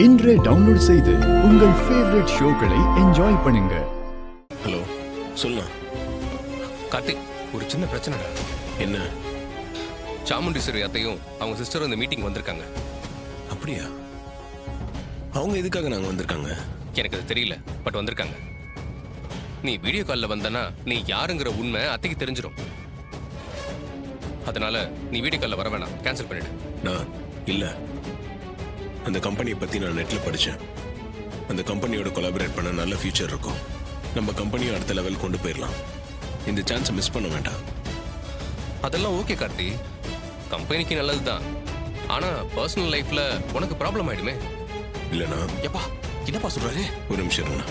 இன்றே டவுன்லோட் செய்து உங்கள் ஃபேவரட் ஷோக்களை என்ஜாய் பண்ணுங்க. ஹலோ, சொல்லுங்க. கார்த்திக், ஒரு சின்ன பிரச்சனைடா. என்ன? சாமுண்டீஸ்வரி அத்தையும் அவங்க சிஸ்டரும் இந்த மீட்டிங் வந்திருக்காங்க. அப்படியா? அவங்க எதுக்காக நாங்க வந்திருக்காங்க? எனக்கு அது தெரியல, பட் வந்திருக்காங்க. நீ வீடியோ காலில் வந்தனா நீ யாருங்கிற உண்மை அத்தைக்கு தெரிஞ்சிடும். அதனால நீ வீடியோ காலில் வர வேணாம், கேன்சல் பண்ணிடு. நான் இல்ல. அந்த கம்பெனியை பத்தி நான் நெட்ல படிச்சேன். அந்த கம்பெனியோட கொலாபரேட் பண்ண நல்ல ஃபியூச்சர் இருக்கும். நம்ம கம்பெனியை அடுத்த லெவல் கொண்டு போயிடலாம். இந்த சான்ஸை மிஸ் பண்ண வேண்டாம். அதெல்லாம் ஓகே கார்த்தி, கம்பெனிக்கு நல்லதுதான். ஆனா பர்சனல் லைஃப்ல உனக்கு ப்ராப்ளம் ஆயிடுமே. இல்லனா எப்பா என்னப்பா சொல்றாரு? ஒரு நிமிஷம் இருங்க.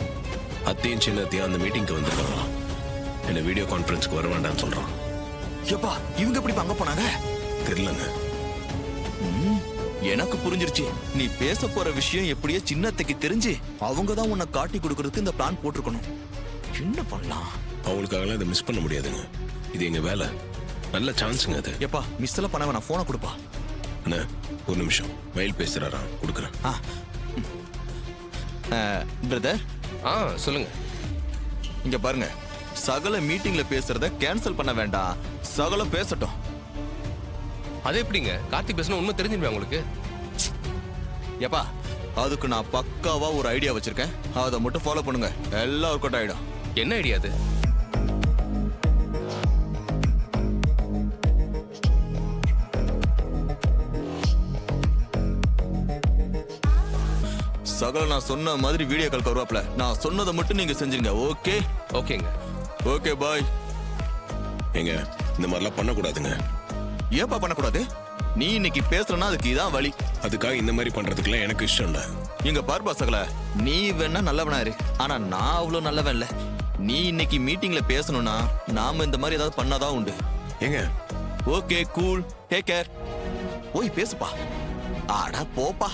அத்தையும் சின்ன அத்தையும் அந்த மீட்டிங்க்கு வந்திருக்காங்களாம். என்ன வீடியோ கான்ஃபரன்ஸ்க்கு வர வேண்டாம்னு சொல்றான். எப்பா இவங்க எப்படி அங்க போனாங்க? தெரியலங்க. எனக்கு புரிஞ்சிருச்சு. நீ பேச போற விஷயம் எப்படியே சின்னத்தைக்கு தெரிஞ்சு அவங்க தான் உன்னை காட்டி கொடுக்கறதுக்கு இந்த பிளான் போட்டிருக்கணும். என்ன பண்ணலாம்? அவங்களுக்காகலாம் இதை மிஸ் பண்ண முடியாதுங்க. இது எங்க வேலை. நல்ல சான்ஸுங்க அது. எப்பா மிஸ் எல்லாம் பண்ண வேணாம், போனை கொடுப்பா. அண்ணா ஒரு நிமிஷம், மயில் பேசுறாராம், கொடுக்குறேன். பிரதர், சொல்லுங்க. இங்க பாருங்க, சகல மீட்டிங்ல பேசுறத கேன்சல் பண்ண வேண்டாம். சகலம் பேசட்டும். அது எப்படிங்க? கார்த்திக் பேசினா உண்மை தெரிஞ்சிருமே உங்களுக்கு. எப்பா அதுக்கு நான் பக்காவா ஒரு ஐடியா வச்சிருக்கேன். அதை மட்டும் ஃபாலோ பண்ணுங்க, எல்லாம் ஒர்க் அவுட் ஆயிடும். என்ன ஐடியா அது? சகல நான் சொன்ன மாதிரி வீடியோ கால் வருவாப்ல. நான் சொன்னதை மட்டும் நீங்க செஞ்சுங்க. ஓகே? ஓகேங்க. Okay bye. ஏங்க, இந்த மாதிரிலாம் பண்ணக்கூடாதுங்க. ஏப்பா பண்ணக்கூடாது? நீ இன்னைக்கு பேசுறனா அதுக்கு இதான் வழி. அதுக்காக இந்த மாதிரி பண்றதுக்குலாம் எனக்கு இஷ்டம் இல்ல. இங்க பார்ப்பா சகல, நீ வேணா நல்லவனா இரு, ஆனா நான் அவ்வளவு நல்லவன் இல்ல. நீ இன்னைக்கு மீட்டிங்ல பேசணும்னா நாம இந்த மாதிரி ஏதாவது பண்ணாதான் உண்டு. ஏங்க, ஓகே கூல், டேக் கேர். போய் பேசுப்பா. ஆடா போப்பா.